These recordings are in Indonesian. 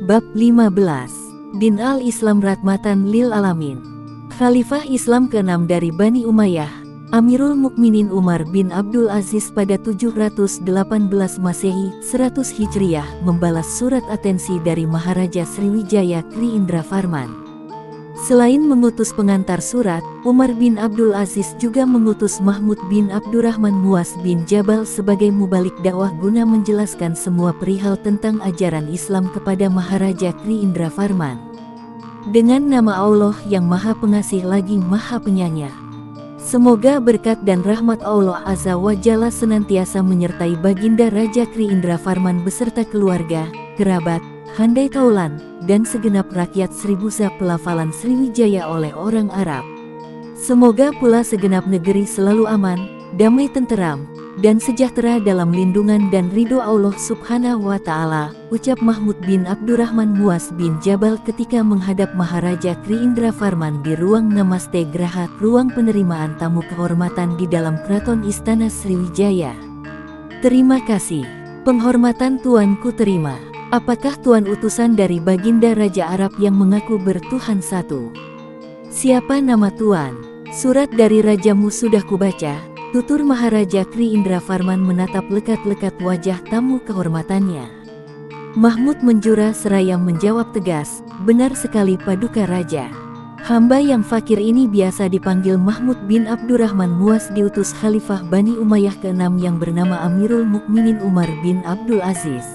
Bab 15. Din al-Islam Rahmatan lil Alamin. Khalifah Islam ke-6 dari Bani Umayyah, Amirul Mukminin Umar bin Abdul Aziz pada 718 Masehi, 100 Hijriah membalas surat atensi dari Maharaja Sriwijaya Kri Indrafarman. Selain mengutus pengantar surat, Umar bin Abdul Aziz juga mengutus Mahmud bin Abdurrahman Muas bin Jabal sebagai mubalik dakwah guna menjelaskan semua perihal tentang ajaran Islam kepada Maharaja Kri Indrafarman. Dengan nama Allah yang Maha Pengasih lagi Maha Penyayang. Semoga berkat dan rahmat Allah Azza wa Jalla senantiasa menyertai Baginda Raja Kri Indrafarman beserta keluarga, kerabat, handai taulan, dan segenap rakyat Sribusa pelafalan Sriwijaya oleh orang Arab. Semoga pula segenap negeri selalu aman, damai tenteram, dan sejahtera dalam lindungan dan ridho Allah Subhanahu wa Ta'ala, ucap Mahmud bin Abdurrahman Muas bin Jabal ketika menghadap Maharaja Kri Indrafarman di ruang Namaste Graha, ruang penerimaan tamu kehormatan di dalam Keraton Istana Sriwijaya. Terima kasih. Penghormatan tuanku terima. Apakah tuan utusan dari Baginda Raja Arab yang mengaku bertuhan satu? Siapa nama tuan? Surat dari rajamu sudah kubaca, tutur Maharaja Kri Indrafarman menatap lekat-lekat wajah tamu kehormatannya. Mahmud menjura seraya menjawab tegas, benar sekali Paduka Raja. Hamba yang fakir ini biasa dipanggil Mahmud bin Abdurrahman Muas diutus Khalifah Bani Umayyah ke-6 yang bernama Amirul Mukminin Umar bin Abdul Aziz.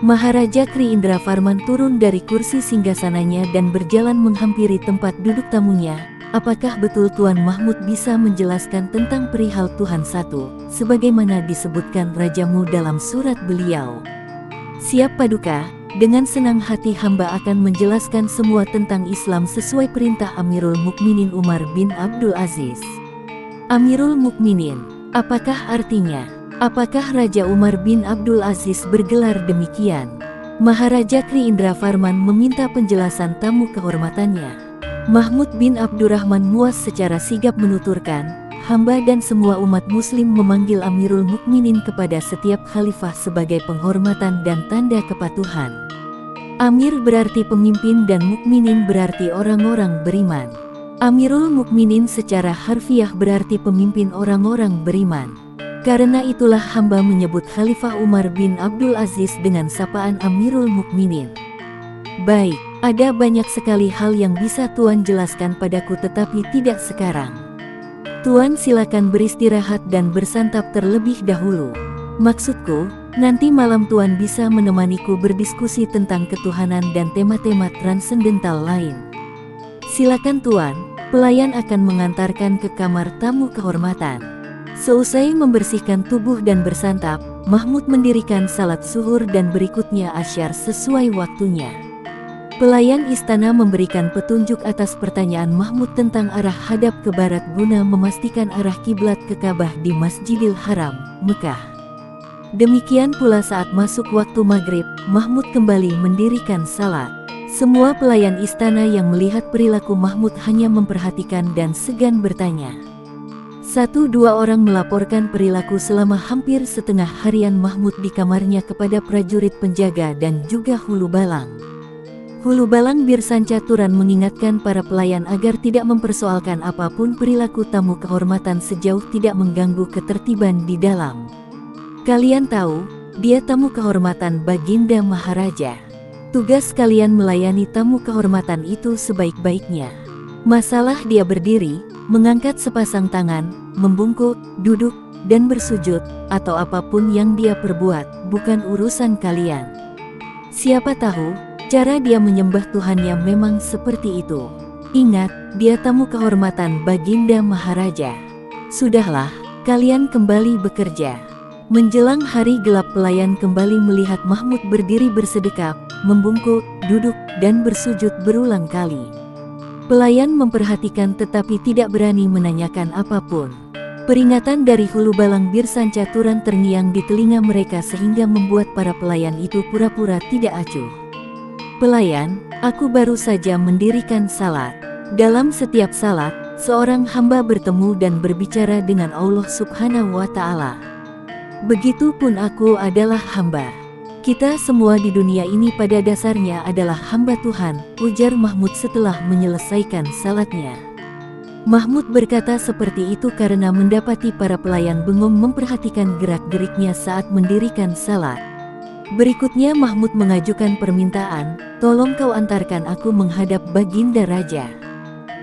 Maharaja Kri Indrafarman turun dari kursi singgasananya dan berjalan menghampiri tempat duduk tamunya. Apakah betul Tuan Mahmud bisa menjelaskan tentang perihal Tuhan satu, sebagaimana disebutkan rajamu dalam surat beliau? Siap Paduka, dengan senang hati hamba akan menjelaskan semua tentang Islam sesuai perintah Amirul Mukminin Umar bin Abdul Aziz. Amirul Mukminin, apakah artinya? Apakah Raja Umar bin Abdul Aziz bergelar demikian? Maharaja Kri Indrafarman meminta penjelasan tamu kehormatannya. Mahmud bin Abdurrahman Muas secara sigap menuturkan, hamba dan semua umat muslim memanggil Amirul Mukminin kepada setiap khalifah sebagai penghormatan dan tanda kepatuhan. Amir berarti pemimpin dan mukminin berarti orang-orang beriman. Amirul Mukminin secara harfiah berarti pemimpin orang-orang beriman. Karena itulah hamba menyebut Khalifah Umar bin Abdul Aziz dengan sapaan Amirul Mukminin. Baik, ada banyak sekali hal yang bisa Tuan jelaskan padaku tetapi tidak sekarang. Tuan silakan beristirahat dan bersantap terlebih dahulu. Maksudku, nanti malam Tuan bisa menemaniku berdiskusi tentang ketuhanan dan tema-tema transendental lain. Silakan Tuan, pelayan akan mengantarkan ke kamar tamu kehormatan. Seusai membersihkan tubuh dan bersantap, Mahmud mendirikan salat zuhur dan berikutnya asyar sesuai waktunya. Pelayan istana memberikan petunjuk atas pertanyaan Mahmud tentang arah hadap ke barat guna memastikan arah kiblat ke Ka'bah di Masjidil Haram, Mekah. Demikian pula saat masuk waktu maghrib, Mahmud kembali mendirikan salat. Semua pelayan istana yang melihat perilaku Mahmud hanya memperhatikan dan segan bertanya. Dua orang melaporkan perilaku selama hampir setengah harian Mahmud di kamarnya kepada prajurit penjaga dan juga Hulu Balang. Hulu Balang Birsanca Turan mengingatkan para pelayan agar tidak mempersoalkan apapun perilaku tamu kehormatan sejauh tidak mengganggu ketertiban di dalam. Kalian tahu, dia tamu kehormatan Baginda Maharaja. Tugas kalian melayani tamu kehormatan itu sebaik-baiknya. Masalah dia berdiri, mengangkat sepasang tangan, membungkuk, duduk, dan bersujud, atau apapun yang dia perbuat, bukan urusan kalian. Siapa tahu, cara dia menyembah Tuhannya memang seperti itu. Ingat, dia tamu kehormatan Baginda Maharaja. Sudahlah, kalian kembali bekerja. Menjelang hari gelap pelayan kembali melihat Mahmud berdiri bersedekap, membungkuk, duduk, dan bersujud berulang kali. Pelayan memperhatikan tetapi tidak berani menanyakan apapun. Peringatan dari Hulu Balang Birsanca Turan terngiang di telinga mereka sehingga membuat para pelayan itu pura-pura tidak acuh. Pelayan, aku baru saja mendirikan salat. Dalam setiap salat, seorang hamba bertemu dan berbicara dengan Allah Subhanahu wa Ta'ala. Begitupun aku adalah hamba. Kita semua di dunia ini pada dasarnya adalah hamba Tuhan, ujar Mahmud setelah menyelesaikan salatnya. Mahmud berkata seperti itu karena mendapati para pelayan bengong memperhatikan gerak-geriknya saat mendirikan salat. Berikutnya Mahmud mengajukan permintaan, tolong kau antarkan aku menghadap Baginda Raja.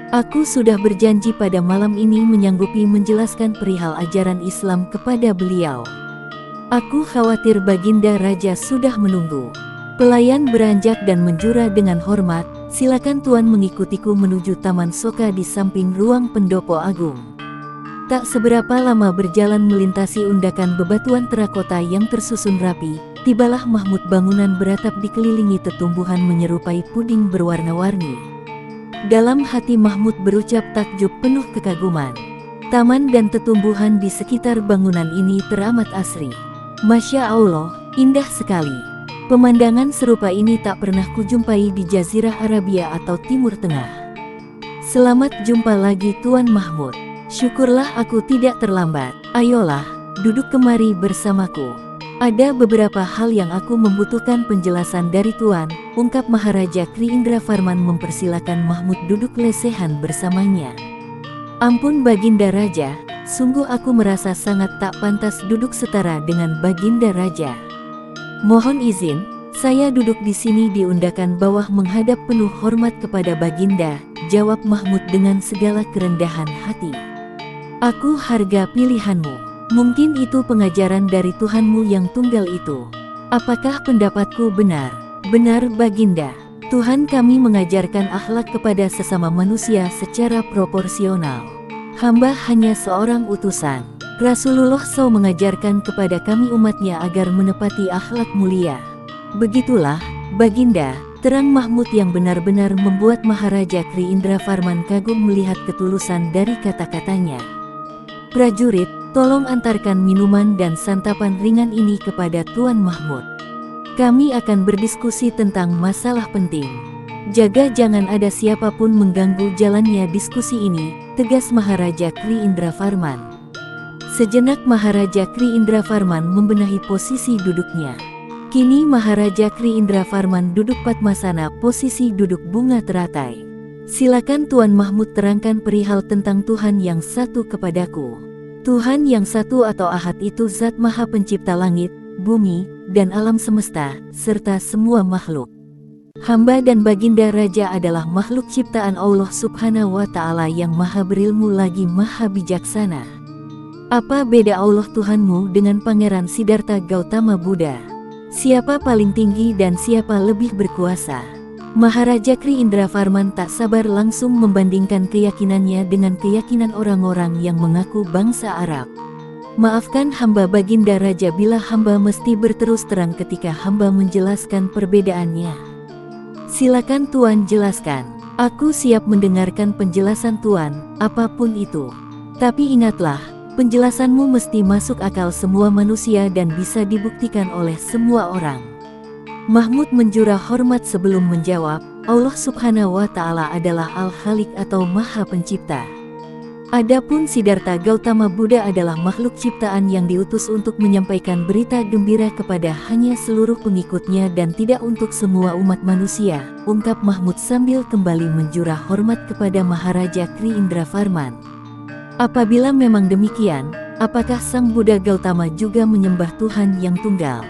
Aku sudah berjanji pada malam ini menyanggupi menjelaskan perihal ajaran Islam kepada beliau. Aku khawatir Baginda Raja sudah menunggu. Pelayan beranjak dan menjura dengan hormat, silakan Tuan mengikutiku menuju Taman Soka di samping ruang pendopo agung. Tak seberapa lama berjalan melintasi undakan bebatuan terakota yang tersusun rapi, tibalah Mahmud. Bangunan beratap dikelilingi tetumbuhan menyerupai puding berwarna-warni. Dalam hati Mahmud berucap takjub penuh kekaguman. Taman dan tetumbuhan di sekitar bangunan ini teramat asri. Masya Allah, indah sekali. Pemandangan serupa ini tak pernah kujumpai di Jazirah Arabia atau Timur Tengah. Selamat jumpa lagi Tuan Mahmud. Syukurlah aku tidak terlambat. Ayolah, duduk kemari bersamaku. Ada beberapa hal yang aku membutuhkan penjelasan dari Tuan, ungkap Maharaja Kri Indrafarman mempersilakan Mahmud duduk lesehan bersamanya. Ampun Baginda Raja, sungguh aku merasa sangat tak pantas duduk setara dengan Baginda Raja. Mohon izin, saya duduk di sini di undakan bawah menghadap penuh hormat kepada Baginda, jawab Mahmud dengan segala kerendahan hati. Aku harga pilihanmu. Mungkin itu pengajaran dari Tuhanmu yang tunggal itu. Apakah pendapatku benar? Benar Baginda. Tuhan kami mengajarkan akhlak kepada sesama manusia secara proporsional. Hamba hanya seorang utusan. Rasulullah SAW mengajarkan kepada kami umatnya agar menepati akhlak mulia. Begitulah, Baginda, terang Mahmud yang benar-benar membuat Maharaja Kri Indrafarman kagum melihat ketulusan dari kata-katanya. Prajurit, tolong antarkan minuman dan santapan ringan ini kepada Tuan Mahmud. Kami akan berdiskusi tentang masalah penting. Jaga jangan ada siapapun mengganggu jalannya diskusi ini, tegas Maharaja Kri Indrafarman. Sejenak Maharaja Kri Indrafarman membenahi posisi duduknya. Kini Maharaja Kri Indrafarman duduk padmasana, posisi duduk bunga teratai. Silakan Tuan Mahmud terangkan perihal tentang Tuhan yang satu kepadaku. Tuhan yang satu atau Ahad itu Zat Maha Pencipta langit, bumi, dan alam semesta, serta semua makhluk. Hamba dan Baginda Raja adalah makhluk ciptaan Allah Subhanahu wa Ta'ala yang maha berilmu lagi maha bijaksana. Apa beda Allah Tuhanmu dengan Pangeran Siddhartha Gautama Buddha? Siapa paling tinggi dan siapa lebih berkuasa? Maharaja Kri Indrafarman tak sabar langsung membandingkan keyakinannya dengan keyakinan orang-orang yang mengaku bangsa Arab. Maafkan hamba Baginda Raja bila hamba mesti berterus terang ketika hamba menjelaskan perbedaannya. Silakan Tuan jelaskan. Aku siap mendengarkan penjelasan Tuan, apapun itu. Tapi ingatlah, penjelasanmu mesti masuk akal semua manusia dan bisa dibuktikan oleh semua orang. Mahmud menjura hormat sebelum menjawab, Allah Subhanahu wa Ta'ala adalah Al-Khaliq atau Maha Pencipta. Adapun Siddhartha Gautama Buddha adalah makhluk ciptaan yang diutus untuk menyampaikan berita gembira kepada hanya seluruh pengikutnya dan tidak untuk semua umat manusia, ungkap Mahmud sambil kembali menjura hormat kepada Maharaja Kri Indrafarman. Apabila memang demikian, apakah Sang Buddha Gautama juga menyembah Tuhan yang tunggal?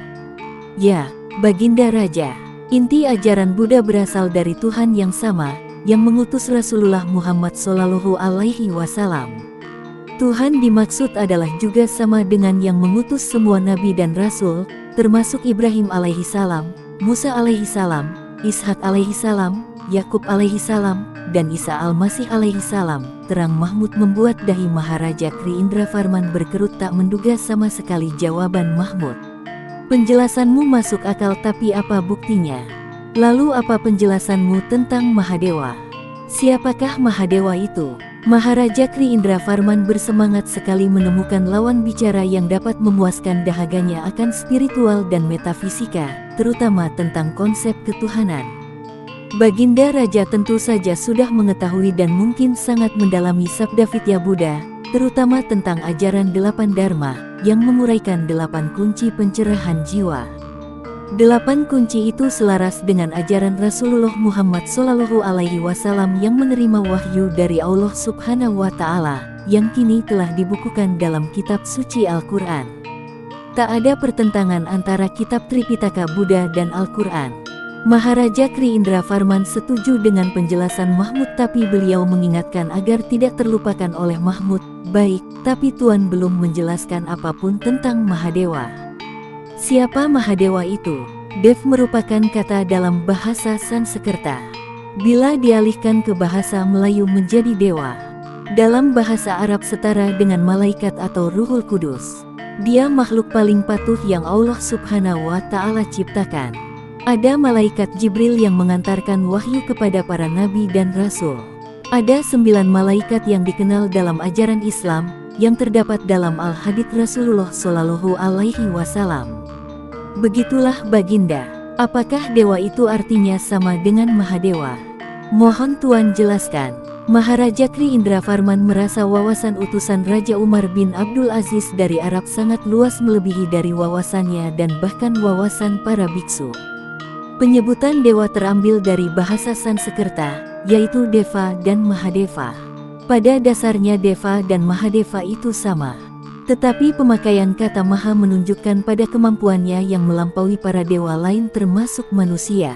Ya, Baginda Raja, inti ajaran Buddha berasal dari Tuhan yang sama, yang mengutus Rasulullah Muhammad Shallallahu Alaihi Wasallam. Tuhan dimaksud adalah juga sama dengan yang mengutus semua nabi dan rasul, termasuk Ibrahim alaihi salam, Musa alaihi salam, Ishak alaihi salam, Yakub alaihi salam, dan Isa al-Masih alaihi salam. Terang Mahmud membuat dahi Maharaja Kri Indrafarman berkerut, tak menduga sama sekali jawaban Mahmud. Penjelasanmu masuk akal, tapi apa buktinya? Lalu apa penjelasanmu tentang Mahadewa? Siapakah Mahadewa itu? Maharaja Kri Indrafarman bersemangat sekali menemukan lawan bicara yang dapat memuaskan dahaganya akan spiritual dan metafisika, terutama tentang konsep ketuhanan. Baginda Raja tentu saja sudah mengetahui dan mungkin sangat mendalami Sabda Vidya Buddha, terutama tentang ajaran 8 Dharma, yang menguraikan 8 kunci pencerahan jiwa. 8 kunci itu selaras dengan ajaran Rasulullah Muhammad SAW yang menerima wahyu dari Allah Subhanahu wa Ta'ala, yang kini telah dibukukan dalam kitab suci Al-Quran. Tak ada pertentangan antara kitab Tripitaka Buddha dan Al-Quran. Maharaja Kri Indra Varman setuju dengan penjelasan Mahmud, tapi beliau mengingatkan agar tidak terlupakan oleh Mahmud. Baik, tapi Tuan belum menjelaskan apapun tentang Mahadewa. Siapa Mahadewa itu? Dev merupakan kata dalam bahasa Sanskerta. Bila dialihkan ke bahasa Melayu menjadi dewa. Dalam bahasa Arab setara dengan malaikat atau Ruhul Kudus. Dia makhluk paling patuh yang Allah Subhanahu wa Ta'ala ciptakan. Ada malaikat Jibril yang mengantarkan wahyu kepada para nabi dan rasul. Ada 9 malaikat yang dikenal dalam ajaran Islam, yang terdapat dalam Al-Hadits Rasulullah Shallallahu Alaihi Wasallam. Begitulah Baginda. Apakah dewa itu artinya sama dengan Mahadewa? Mohon Tuan jelaskan. Maharaja Kri Indra Varman merasa wawasan utusan Raja Umar bin Abdul Aziz dari Arab sangat luas, melebihi dari wawasannya dan bahkan wawasan para biksu. Penyebutan dewa terambil dari bahasa Sanskerta, yaitu Deva dan Mahadeva. Pada dasarnya Deva dan Mahadeva itu sama. Tetapi pemakaian kata Maha menunjukkan pada kemampuannya yang melampaui para dewa lain termasuk manusia.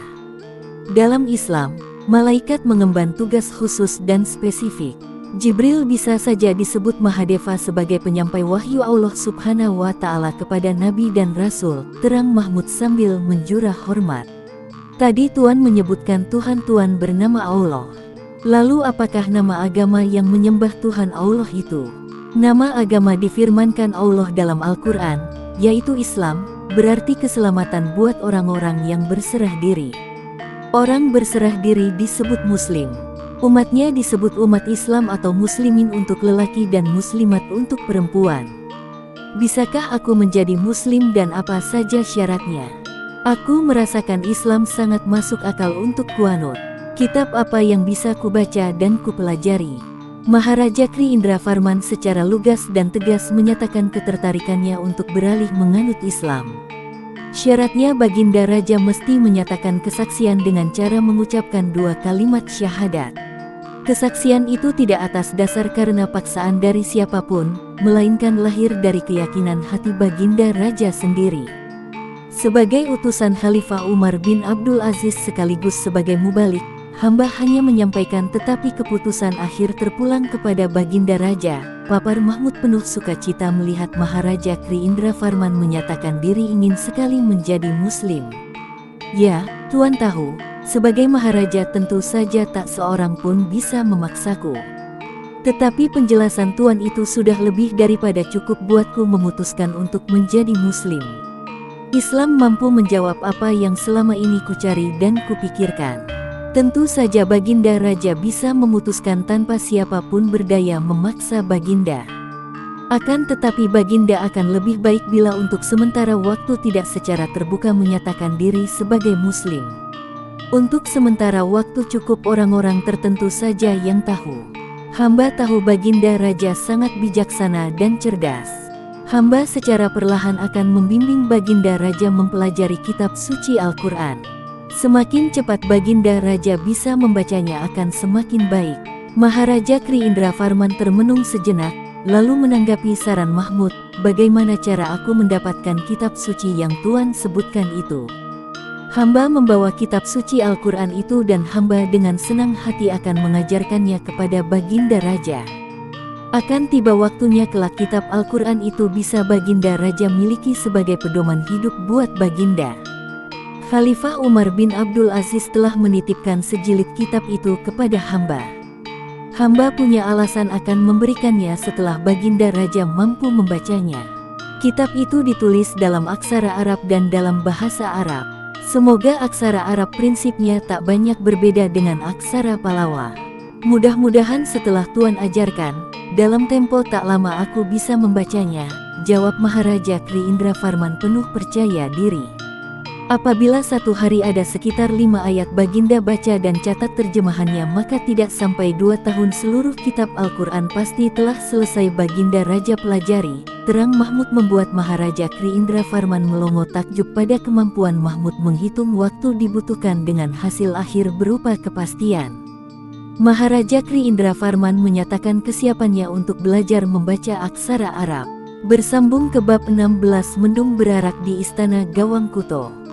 Dalam Islam, malaikat mengemban tugas khusus dan spesifik. Jibril bisa saja disebut Mahadeva sebagai penyampai wahyu Allah Subhanahu wa Ta'ala kepada Nabi dan Rasul, terang Mahmud sambil menjurah hormat. Tadi Tuan menyebutkan Tuhan Tuan bernama Allah. Lalu apakah nama agama yang menyembah Tuhan Allah itu? Nama agama difirmankan Allah dalam Al-Quran, yaitu Islam, berarti keselamatan buat orang-orang yang berserah diri. Orang berserah diri disebut Muslim. Umatnya disebut umat Islam atau Muslimin untuk lelaki dan Muslimat untuk perempuan. Bisakah aku menjadi Muslim dan apa saja syaratnya? Aku merasakan Islam sangat masuk akal untuk kuanut. Kitab apa yang bisa kubaca dan kupelajari? Maharaja Kri Indra Varman secara lugas dan tegas menyatakan ketertarikannya untuk beralih menganut Islam. Syaratnya Baginda Raja mesti menyatakan kesaksian dengan cara mengucapkan 2 kalimat syahadat. Kesaksian itu tidak atas dasar karena paksaan dari siapapun, melainkan lahir dari keyakinan hati Baginda Raja sendiri. Sebagai utusan Khalifah Umar bin Abdul Aziz sekaligus sebagai mubalik, hamba hanya menyampaikan, tetapi keputusan akhir terpulang kepada Baginda Raja. Papar Mahmud penuh sukacita melihat Maharaja Kri Indra Varman menyatakan diri ingin sekali menjadi Muslim. Ya, Tuan tahu, sebagai Maharaja tentu saja tak seorang pun bisa memaksaku. Tetapi penjelasan Tuan itu sudah lebih daripada cukup buatku memutuskan untuk menjadi Muslim. Islam mampu menjawab apa yang selama ini kucari dan kupikirkan. Tentu saja Baginda Raja bisa memutuskan tanpa siapapun berdaya memaksa Baginda. Akan tetapi Baginda akan lebih baik bila untuk sementara waktu tidak secara terbuka menyatakan diri sebagai Muslim. Untuk sementara waktu cukup orang-orang tertentu saja yang tahu. Hamba tahu Baginda Raja sangat bijaksana dan cerdas. Hamba secara perlahan akan membimbing Baginda Raja mempelajari kitab suci Al-Quran. Semakin cepat Baginda Raja bisa membacanya akan semakin baik. Maharaja Kri Indra Varman termenung sejenak, lalu menanggapi saran Mahmud, bagaimana cara aku mendapatkan kitab suci yang Tuan sebutkan itu? Hamba membawa kitab suci Al-Quran itu dan hamba dengan senang hati akan mengajarkannya kepada Baginda Raja. Akan tiba waktunya kelak kitab Al-Quran itu bisa Baginda Raja miliki sebagai pedoman hidup buat Baginda. Khalifah Umar bin Abdul Aziz telah menitipkan sejilid kitab itu kepada hamba. Hamba punya alasan akan memberikannya setelah Baginda Raja mampu membacanya. Kitab itu ditulis dalam aksara Arab dan dalam bahasa Arab. Semoga aksara Arab prinsipnya tak banyak berbeda dengan aksara Palawa. Mudah-mudahan setelah Tuan ajarkan, dalam tempo tak lama aku bisa membacanya, jawab Maharaja Kri Indra Varman penuh percaya diri. Apabila satu hari ada sekitar 5 ayat baginda baca dan catat terjemahannya, maka tidak sampai 2 tahun seluruh kitab Al-Quran pasti telah selesai baginda raja pelajari. Terang Mahmud membuat Maharaja Kri Indravarman melongo takjub pada kemampuan Mahmud menghitung waktu dibutuhkan dengan hasil akhir berupa kepastian. Maharaja Kri Indravarman menyatakan kesiapannya untuk belajar membaca aksara Arab. Bersambung ke bab 16 Mendung Berarak di Istana Gawang Kuto.